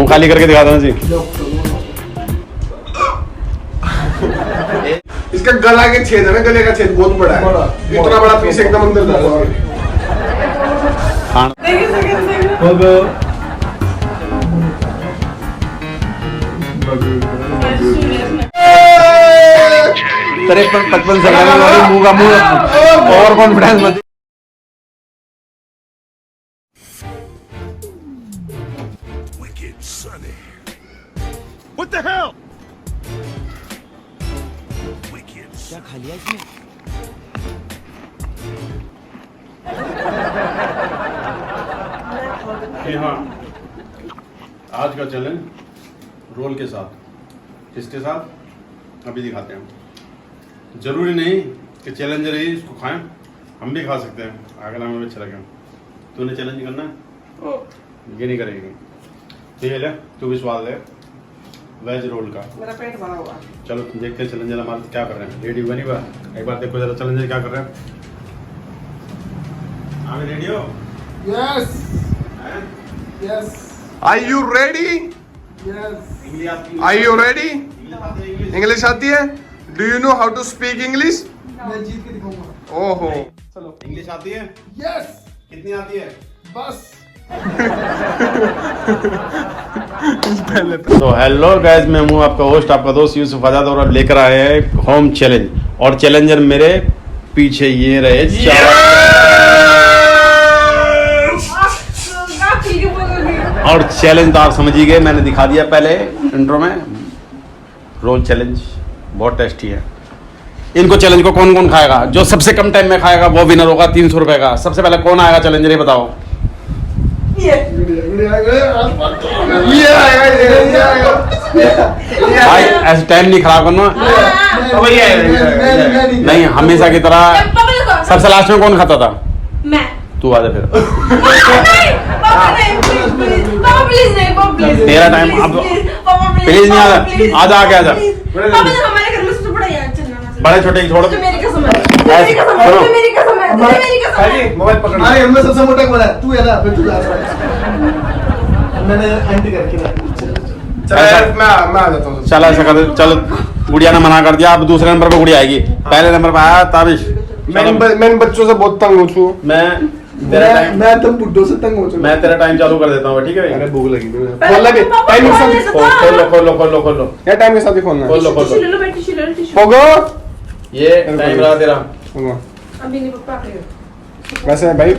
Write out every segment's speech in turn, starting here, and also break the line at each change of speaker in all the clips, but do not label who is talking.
मुंह खाली करके दिखा दो जी।
इसका गला के छेद है ना, गले का छेद बहुत बड़ा है, इतना बड़ा पीस एकदम अंदर डाला।
तेरे 55 सेकंड मुंह का मुंह ओवर कॉन्फिडेंस मत।
What the hell?
क्या खा लिया इसने?
हाँ, आज का चैलेंज रोल के साथ, किसके साथ अभी दिखाते हैं। जरूरी नहीं कि चैलेंजर ही इसको खाएं, हम भी खा सकते हैं अगर हमें अच्छा लगे। तूने चैलेंज करना है, ये नहीं करेगी। ठीक है, ले तू भी स्वाद ले वेज रोल का।
मेरा पेट भरा हुआ।
चलो देखते हैं चैलेंजर हमारे क्या कर रहे हैं। रेडी हुआ नहीं हुआ, एक बार देखो जरा चैलेंजर क्या कर रहे हैं। आप रेडी हो?
Yes. Yes. Are you ready? Yes. Are you ready? English आती है? Do you know how to speak English? मैं जीत के दिखाऊंगा। ओहो। चलो।
इंग्लिश आती है?
Yes.
कितनी आती है?
बस।
तो हेलो गाइस, मैं हूँ आपका होस्ट, आपका दोस्त यूसुफ आजाद, और अब लेकर आए हैं होम चैलेंज। और चैलेंजर मेरे पीछे ये रहे और चैलेंज तो आप समझ ही गए, मैंने दिखा दिया पहले इंट्रो में। रोल चैलेंज बहुत टेस्टी है। इनको चैलेंज को कौन कौन खाएगा? जो सबसे कम टाइम में खाएगा वो विनर होगा 300 रुपए का। सबसे पहले कौन आएगा चैलेंजर, ये बताओ। भाई ऐसे टाइम नहीं खराब करना। नहीं, हमेशा की तरह सबसे लास्ट में कौन खाता था?
मैं।
तू आ जा फिर।
प्लीज
तेरा टाइम अब प्लीज नहीं आ जा आगे आ जा।
हमारे घर में सबसे बड़ा यार चलना
बड़े छोटे छोड़।
मेरी कसम है, मेरी कसम है, मेरी कसम है, मेरी कसम है।
मोबाइल पकड़। अरे हमने सबसे मोटा बोला तू है ना, फिर तू जा रहा है। मैंने एंटी करके चल मैं आ जाता हूं।
चल ऐसा कर, चल गुड़िया ने मना कर दिया, अब दूसरे नंबर पे गुड़िया आएगी। पहले नंबर पे आया ताबिश।
मैं बच्चों से बहुत तंग हो चुका। मैं तुम बुड्ढों से तंग हो चुका।
मैं तेरा टाइम चालू कर देता हूँ, ठीक है भाई?
अरे भूख लगी मुझे। खोल लगे टाइम के साथ
खोल लो खोल लो खोल लो खोल लो
यार, टाइम के साथ ही खोलना है।
खोल लो खोल
टिश्यू ले
लो।
लो, टिश्यू ले लो, टिश्यू।
होगो
ये टाइम रहा तेरा।
अभी नहीं पप्पा खाएगा।
वैसे भाई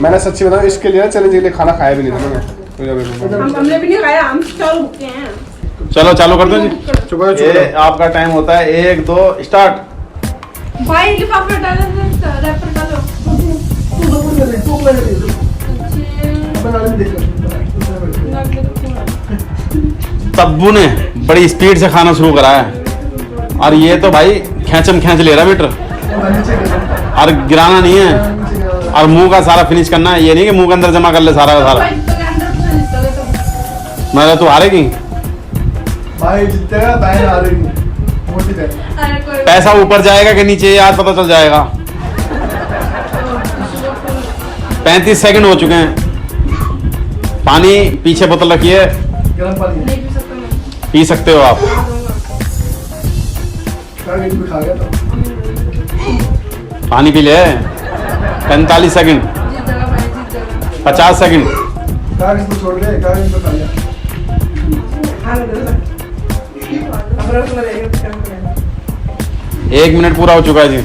मैंने सच्ची बताऊं, इसके लिए चैलेंज के लिए खाना खाया भी नहीं था मैंने।
हमने भी नहीं खाया, हम चालू भूखे हैं।
चलो चालू कर दो जी।
चुप
ये आपका टाइम होता है 1 2 स्टार्ट।
भाई लिफाफा डालो, रैपर डालो।
तब्बू ने बड़ी स्पीड से खाना शुरू करा है, और ये तो भाई खेचम खेच ले रहा मीटर, और गिराना नहीं है, और मुंह का सारा फिनिश करना है। ये नहीं कि मुंह के अंदर जमा कर ले सारा का सारा। मतलब तू हारेगी
भाई, जीतेगा बाहर आ रही मोटी है।
पैसा ऊपर जाएगा कि नीचे, आज पता चल जाएगा। 35 सेकंड हो चुके हैं। पानी पीछे बोतल रखिए,
गरम पानी
नहीं पी सकता मैं।
पी सकते हो आप।
खा गया था।
पानी पी ले। 45 सेकंड,
जीत जाएगा भाई, जीत जाएगा।
50 सेकंड।
कागज को छोड़ दे, कागज को खा लिया। अब रस लगेगा।
1 मिनट पूरा हो चुका है जी।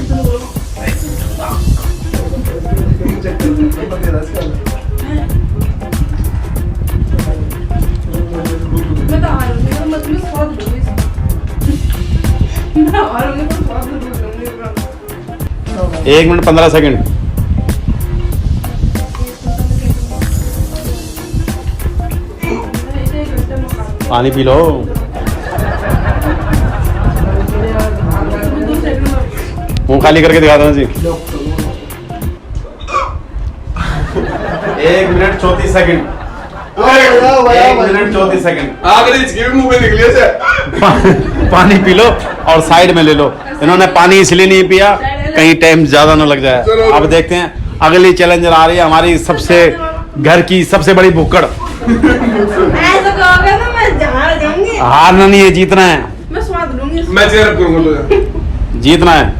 मैं तो हार गई, मतलब मैं स्वाद लूंगी। मैं हार गई, तो स्वाद लूंगी।
1 मिनट 15 सेकंड। पानी पी लो। मुंह खाली करके दिखा दो जी। 1 मिनट 34 सेकंड। 1 minute 34 second.
आखिरी इसके भी मुंह में निकली है।
पानी पी लो और साइड में ले लो। इन्होंने पानी इसलिए नहीं पिया कहीं टाइम ज्यादा न लग जाए। अब देखते हैं अगली चैलेंजर आ रही है हमारी सबसे घर की सबसे बड़ी भुक्कड़।
ऐसा
हारना नहीं है, जीतना है।
मैं स्वाद लूंगी।
मैं चेयर करूंगा तुझे।
जीतना है।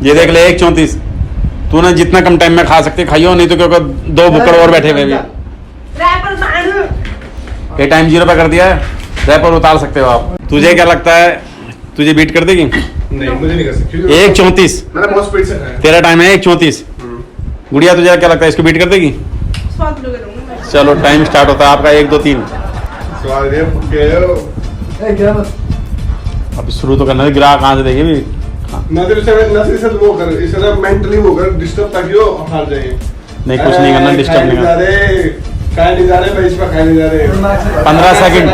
ये देख ले 1:34। तूने जितना कम टाइम में खा सकते खाइयो, नहीं तो क्योंकि 2 बुक्कड़ और बैठे हुए भी।
रैपर
ये टाइम 0 पे कर दिया है, रैपर उतार सकते हो आप। तुझे क्या लगता है, तुझे बीट कर देगी?
नहीं मुझे नहीं कर सकती।
1:34
मैंने बहुत स्पीड से खाया।
तेरा टाइम है 1:34। गुड़िया तुझे क्या लगता है, इसको बीट कर देगी?
स्वाद लूंगी मैं।
चलो टाइम स्टार्ट होता है आपका। 1 2 3।
स्वाद ये फुके हो।
अब शुरू तो करना है, ग्राहक कहाँ से देगी भी।
नजर से वो कर, इसे ना मेंटली वो कर डिस्टर्ब, ताकि वो हार जाए।
नहीं कुछ नहीं करना, डिस्टर्ब नहीं करना।
खाए नहीं जा रहे भाई, इसमें खाए नहीं जा रहे।
15 सेकंड।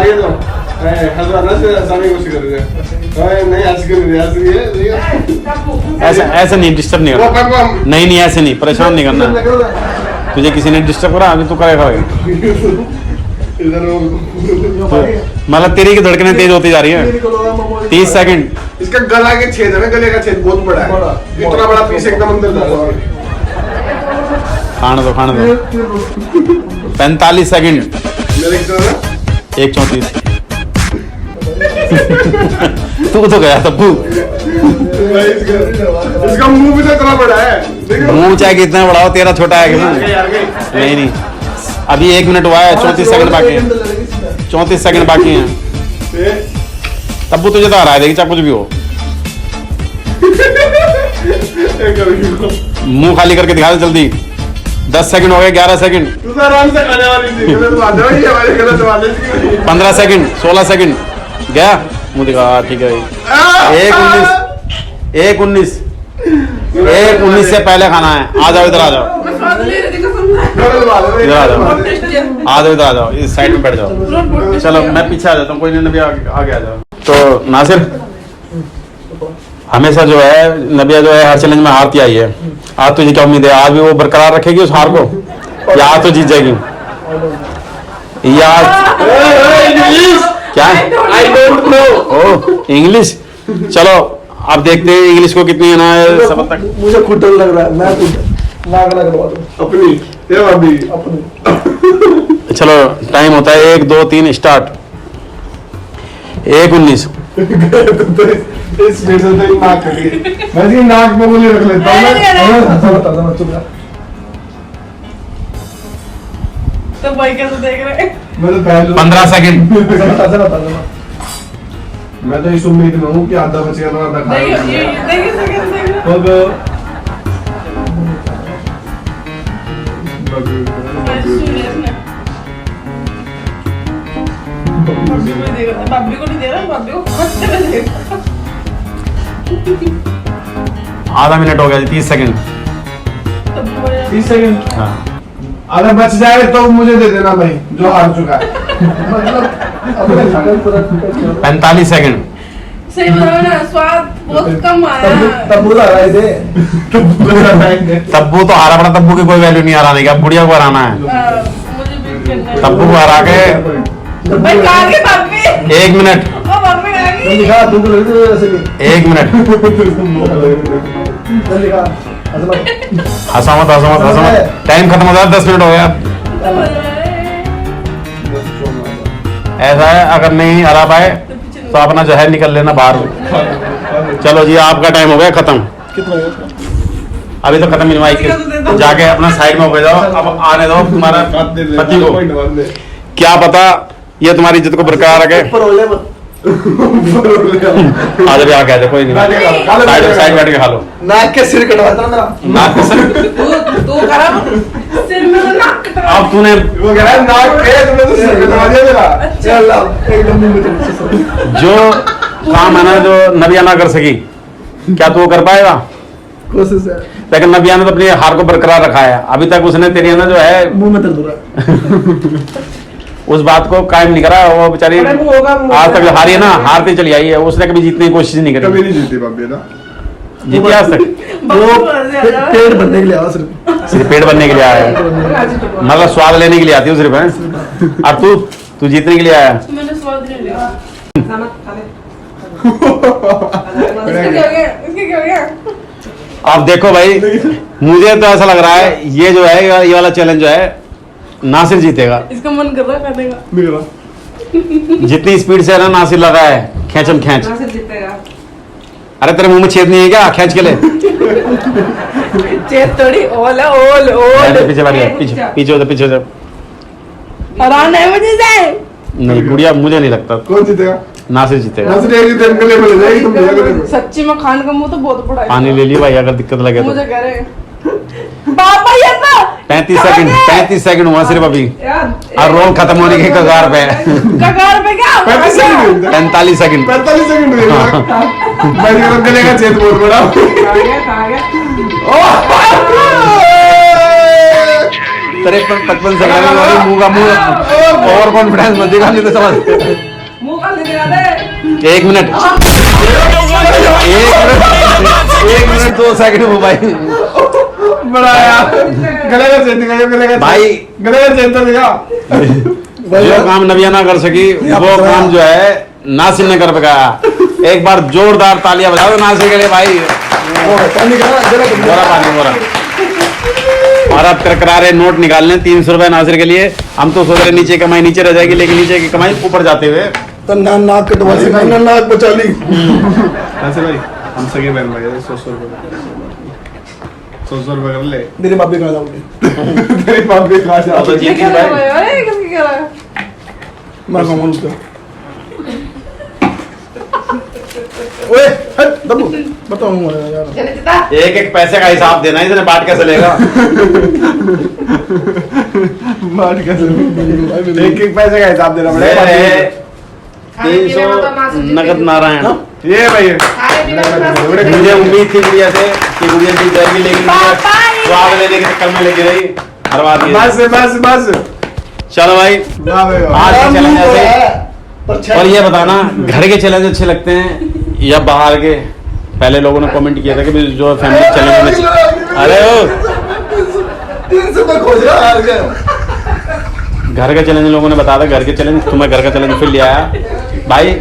ऐसा ऐसे नहीं, डिस्टर्ब नहीं करना। नहीं नहीं ऐसे नहीं, परेशान नहीं करना। तुझे किसी ने डिस्टर्ब करा, अभी तू करेगा। मतलब तेरी की धड़कनें तेज होती जा रही है। 30 सेकंड।
इसका गला के छेद है ना, गले का छेद बहुत बड़ा है। इतना बड़ा पीस एकदम अंदर जा रहा है।
खाने दो खाने दो। 45 सेकंड।
मेरे की तरह
1:34। तू तो गया तब्बू।
इसका मुंह भी तो इतना बड़ा है।
मुंह चाहे कितना बड़ा हो, तेरा छोटा है कि नहीं? नहीं अभी 1 मिनट हुआ है, 34 सेकंड बाकी है। 34 सेकंड बाकी हैं। तब्बू तुझे तो हरा देगी चाहे कुछ भी हो। मुंह खाली करके दिखा दे जल्दी। 10 सेकंड हो गए। 11 सेकंड। 15 सेकंड। 16 सेकंड। गया मुंह दिखा। ठीक है भाई। 1:19 से पहले खाना है। आ जाओ इधर, आ जाओ
मैं स्वाद ले रही थी कसम से।
इधर आ जाओ,
टेस्टी
आ जाओ इधर आ जाओ, इस साइड में बैठ जाओ। चलो मैं पीछे आ जाता हूँ, कोई नहीं, नबिया आगे आ जाओ। तो नासिर हमेशा जो है नबिया जो है हर चैलेंज में हारती आई है। आज तुझे क्या उम्मीद है, आज भी वो बरकरार रखेगी उस हार को, या आज तो जीत जाएगी? या क्या? I don't know. Oh English. चलो अब देखते हैं इंग्लिश को कितनी है ना सब तक।
मुझे खुद डर लग रहा है। मैं खुद नाक लगवा दूं
अपनी ये अभी
अपनी।
चलो टाइम होता है 1 2 3 स्टार्ट। 1:19।
इस स्पीड से तो नाक करिए। मैं जी नाक में गोली रख लेता हूं।
बता चुप रहा।
तो भाई कैसे देख रहे हैं?
मैं तो पहले
15 सेकंड।
बता
मैं तो इस उम्मीद में हूं कि आधा बचेगा तो आधा
देखिए
खाएगा।
ये देखिए सेकंड
अब
बाबी को नहीं दे रहा, बाबी को खुद से दे रहा।
आधा मिनट हो गया जी। 30 सेकंड।
30 सेकंड।
हाँ
अगर बच जाए तो मुझे दे देना भाई, जो हार चुका है।
अपने खाने पूरा
45 सेकंड।
सही बताओ ना, स्वाद बहुत कम आया।
तब बुरा रहा थे।
तब्बू तो हारा पड़ा, तब्बू की कोई वैल्यू नहीं हराने की। अब बुढ़िया को हराना है।
मुझे बीट करना है।
तब्बू को हरा के
भाई कहाँ गए बाबी?
1 मिनट।
ओ बाबी कहाँ गई?
दिखा तुमको लग रही है वैसे भी।
1 मिनट।
जल्दी दिखा।
हंसा मत हंसा मत हंसा मत। टाइम खत्म हो गया, 10 मिनट हो गया। ऐसा है अगर नहीं हरा पाए तो अपना जो है निकल लेना बाहर। चलो जी आपका टाइम हो गया खत्म।
कितना है?
अभी तो खत्म ही नहीं हुआ। जाके अपना साइड में हो जाओ। अब आने दो तुम्हारा पति को। क्या पता ये तुम्हारी इज्जत को बरकरार रखे।
ऊपर हो ले मत।
आज भी आके आ जाओ, कोई नहीं। साइड बैठ के खा लो।
नाक के सिर कटवाता ना मेरा।
नाक के सर।
तू करा सिर में तो नाक कटवा।
अब तूने
वो कह रहा है नाक पे तुमने तो सिर कटवा दिया मेरा।
चल अब एकदम मुंह में चल।
जो काम है ना जो नबिया ना कर सकी, क्या तू वो कर पाएगा?
कोशिश है।
लेकिन नबिया ने तो अपनी हार को बरकरार रखा है। अभी तक उसने तेरी है ना जो है
मुंह में दर्द हो रहा है।
उस बात को कायम नहीं करा। वो बेचारी
अरे वो होगा, वो
आज तक
होगा।
जो हारी है ना, हारती चली आई है। उसने कभी जीतने की कोशिश नहीं
कभी
करी।
नहीं जीती बाबी ना।
जीती आज तक?
वो पेट भरने के लिए आया सिर्फ।
सिर्फ पेट भरने के लिए आया है, मतलब स्वाद लेने के लिए आती है सिर्फ है। और तू जीतने के लिए आया है।
तो मैंने स्वाद ले लिया। इसका क्या हो गया? इसका क्या हो गया?
अब देखो भाई, मुझे तो ऐसा लग रहा है ये जो है ये वाला चैलेंज जो है नासिर जीतेगा।
इसका मन कर रहा है खाने का।
मेरा
जितनी स्पीड से ना नासिर लगा है, खेचम खेच।
नासिर जीतेगा।
अरे तेरे मुंह में छेद नहीं है क्या खेच के ले?
चेत थोड़ी ओल है, ओल ओल।
पीछे बारी है, पीछे पीछे हो जा, पीछे हो जा।
हराना है मुझे से।
नहीं गुड़िया, मुझे नहीं लगता
कौन जीतेगा?
नासिर जीतेगा।
नासिर एक ही दिन के लिए बोले जाएगी, तुम भैया को
सच्ची में खान का मुंह तो बहुत बड़ा है।
पानी ले लियो भाई, अगर दिक्कत लगे तो।
मुझे कह रहे हैं बाबा ये ना
35 सेकंड हुआ सिर्फ अभी,
यार
और रोल खत्म होने के कगार पे है।
कगार पे क्या
35 सेकंड
45 सेकंड।
45 सेकंड हुए भाई का गले का छेद बहुत बड़ा।
कहा गया
53 सेकंड में मुंह का मुंह ओवर कॉन्फिडेंस मत दिखा, नहीं तो समझ।
मुंह का नहीं दिखा दे।
1 मिनट 1 मिनट 2 सेकंड हो भाई।
बड़ा यार गले का छेद दिखा, गले का
भाई
गले का छेद तो दिखा।
जो काम नबिया ना कर सकी वो काम जो है नासिर ने कर पाया। एक बार जोरदार तालियां बजा दो नासिर के लिए भाई।
पानी का जरा
बोरा पानी बोरा। और अब करकरारे नोट निकालने 300 रुपए नासिर के लिए। हम तो सोच रहे नीचे कमाई नीचे रह जाएगी, लेकिन नीचे की कमाई ऊपर जाते हुए
तो नाक कटवा से नाक बचा ली।
नासिर भाई हम सगे बहन भाई 100 रुपए 100 रुपए कर ले।
मेरे बाप भी खा जाओगे। तेरे बाप भी खा जाओगे।
तो जीत
क्या
गई
कर
भाई।
रहे हो? अरे किसकी कह रहा है?
मैं खाऊंगा उसका। ओए हट दबो बताऊंगा यार।
चले चिता।
एक एक पैसे का हिसाब देना, इसने बांट कैसे लेगा?
मार कैसे एक एक पैसे का हिसाब देना
ले
पड़ेगा।
रहे
खाने पीने में तो
300
नासिर जीतेगी।
नगद नारायण।
ये भाई
खाने पीने में नासिर जीतेगी।
मुझे उम्मीद थी गुड़िया से कि गुड़िया जीत जाएगी, लेकिन
पापा
मुझे स्वाद लेने के चक्कर में लेके रही, हरवा दिया।
बस बस बस
चलो भाई,
वाह भाई वाह।
आज के चैलेंज ऐसे।
पर छह-
और ये बताना घर के चैलेंज अच्छे लगते हैं या बाहर के? पहले लोगों ने कमेंट किया था कि भी जो फैमिली चैलेंज में, अरे ओ
300 तक खोज रहा हार गया।
घर का चैलेंज लोगों ने बताया था, घर के चैलेंज। तुम्हें घर का चैलेंज फिर ले आया भाई।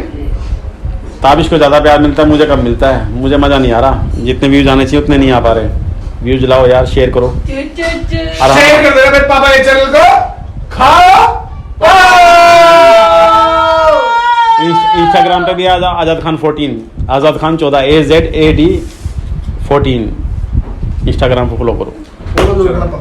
ताबिश को ज्यादा प्यार मिलता है, मुझे कम मिलता है। मुझे मजा नहीं आ रहा, जितने व्यूज आने चाहिए उतने नहीं आ पा रहे। व्यूज लाओ यार, शेयर करो।
चु, चु, चु।
और हम-
शेयर कर देना मेरे पापा के चैनल को। खाओ
इंस्टाग्राम पे भी आजाद खान 14, आजाद खान 14 AZAD 14 इंस्टाग्राम पे फॉलो करो।
बोलो दो मेरा पापा।